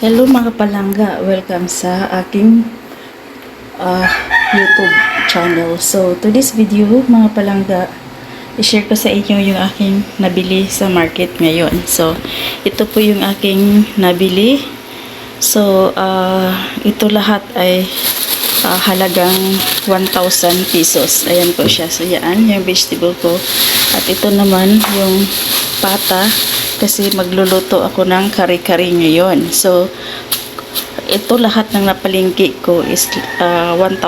Hello mga palangga, welcome sa aking uh, YouTube channel. So, to this video mga palangga, i-share ko sa inyo yung aking nabili sa market ngayon. So, ito po yung aking nabili. So, ito lahat ay halagang 1,000 pesos. Ayan po siya. So, yan, yung vegetable ko. At ito naman yung pata kasi magluluto ako ng kare-kare ngayon. So, ito lahat ng napalingki ko is 1,000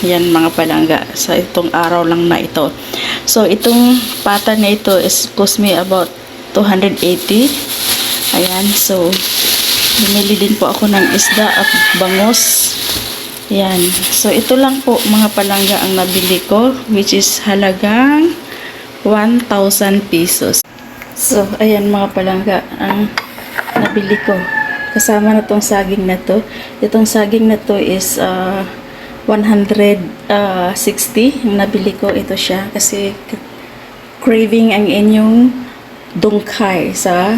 yan mga palangga sa itong araw lang na ito. So, itong pata na ito is cost me about 280. Ayan, so bumili din po ako ng isda at bangos. Yan. So, ito lang po mga palangga ang nabili ko, which is halagang 1,000 pesos. So, ayan mga palangga ang nabili ko. Kasama na tong saging na to. Itong saging na to is 160. Ang nabili ko ito siya kasi craving ang inyong dungkay sa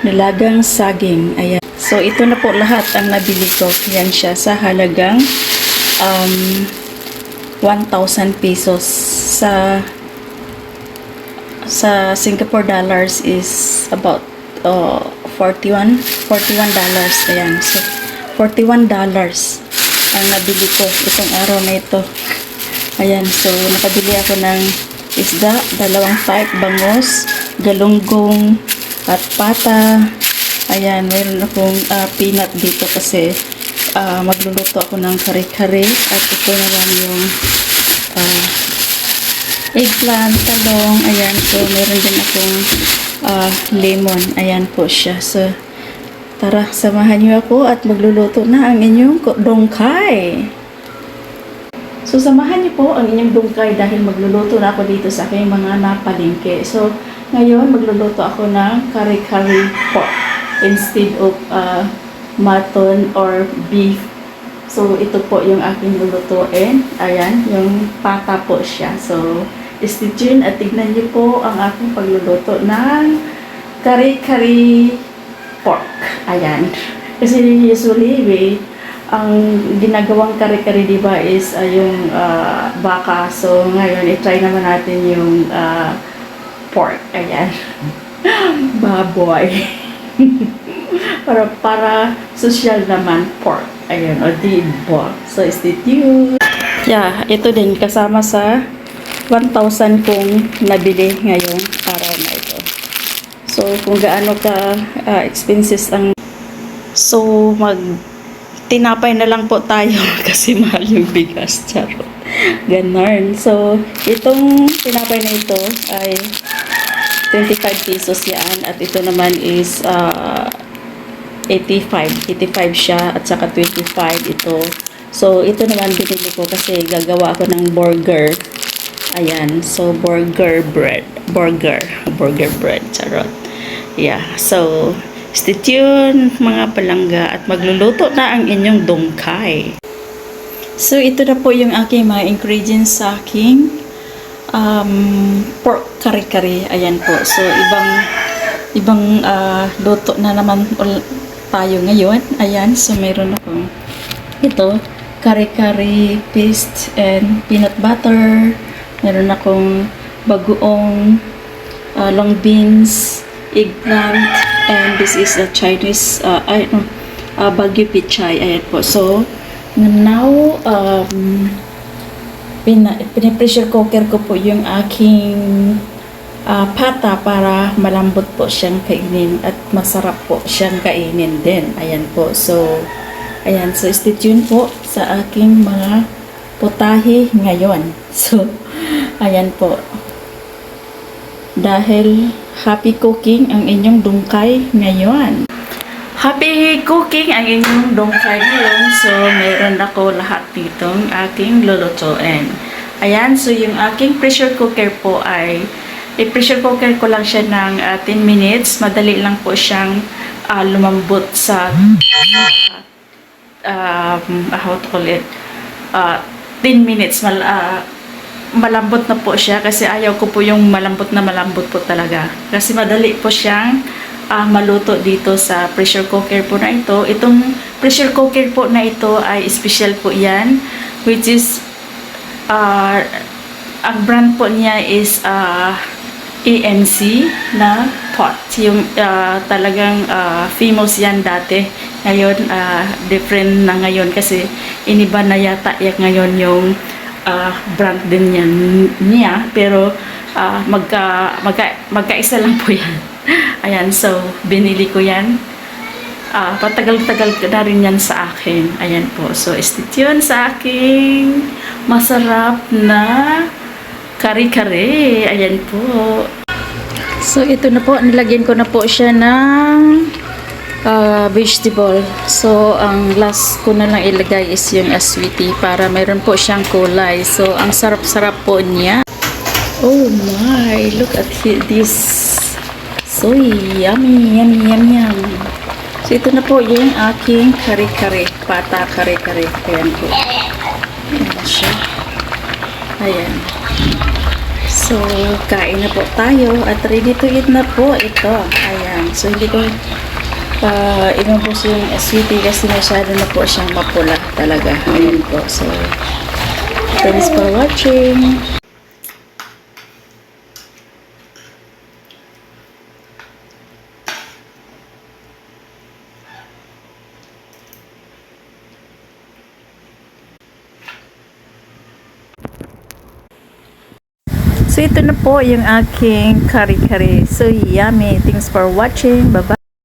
nilagang saging. Ayan. So, ito na po lahat ang nabili ko. Yan siya sa halagang 1,000 pesos. Sa Singapore dollars is about 41 dollars. Ayan. So, $41 ang nabili ko itong araw na ito. Ayan. So, nakabili ako ng isda, dalawang type, bangos, galunggong, at pata. Ayan. Mayroon akong peanut dito kasi magluluto ako ng kare-kare. At ito na lang yung eggplant, talong, ayan. So, meron din akong lemon. Ayan po siya. So, tara, samahan niyo ako at magluluto na ang inyong dongkay. So, samahan niyo po ang inyong dongkay dahil magluluto na ako dito sa aking mga napalingke. So, ngayon, magluluto ako ng kare-kare pork instead of mutton or beef. So, ito po yung aking lulutuin. Ayan, yung pata po siya. So, stay tuned at tignan niyo po ang aking pagluluto ng kare-kare pork. Ayan. Kasi usually, ang ginagawang kare-kare diba is yung baka. So, ngayon, i-try naman natin yung pork. Ayan. Baboy. para social naman pork. Ayan, o diba. So, stay tuned. Yeah, ito din kasama sa 1,000 kong nabili ngayong araw na ito. So, kung gaano ka expenses ang... So, tinapay na lang po tayo kasi mahal yung bigas. Charot. Ganon. So, itong tinapay na ito ay 25 pesos yan. At ito naman is 85. 85 siya at saka 25 ito. So, ito naman binili ko kasi gagawa ako ng burger. Ayan, so burger bread, charot. Yeah, so stay tuned mga palangga at magluluto na ang inyong dongkay. So ito na po yung aking mga ingredients sa aking pork kare-kare. Ayan po. So ibang luto na naman tayo ngayon. Ayan, so meron akong ito, kare-kare paste and peanut butter. Meron akong bagoong long beans, eggplant, and this is a Chinese Baguio Pichay. Ayan po. So, now, pinapressure cooker ko po yung aking pata para malambot po siyang kainin at masarap po siyang kainin din. Ayan po. So, ayan. So, stay tuned po sa aking mga putahe ngayon. So, ayan po. Dahil happy cooking ang inyong dungkay ngayon. Happy cooking ang inyong dungkay ngayon. So, mayroon ako lahat ditong aking lulutuin. Ayan, so yung aking pressure cooker po ay i-pressure cooker ko lang siya ng 10 minutes. Madali lang po siyang lumambot sa how to call it 10 minutes malambot na po siya kasi ayaw ko po yung malambot po talaga kasi madali po siyang maluto dito sa pressure cooker po na ito. Itong pressure cooker po na ito ay special po yan, which is ang brand po niya is ANC na pot. Yung talagang famous yan dati. Ngayon, different na ngayon kasi iniba na yata ngayon yung brand din yan niya. Pero magkaisa lang po yan. Ayan, so binili ko yan. Patagal-tagal na rin yan sa akin. Ayan po. So, stay tuned sa aking masarap na kare-kare. Ayan po. So, ito na po. Nilagyan ko na po siya ng vegetable. So, ang last ko na lang ilagay is yung aswiti para mayroon po siyang kulay. So, ang sarap-sarap po niya. Oh my! Look at this. So, yummy, yummy, yummy, yummy. So, ito na po yung aking kare-kare. Pata kare-kare. Ayan po. Ayan siya. Ayan. So, kain na po tayo. At ready to eat na po ito. Ayan. So, hindi ko inubos yung sweetie kasi masyado na po siyang mapula talaga. Ayan po. So, thanks for watching. So, ito na po yung aking kare-kare. So, yummy. Thanks for watching. Bye-bye.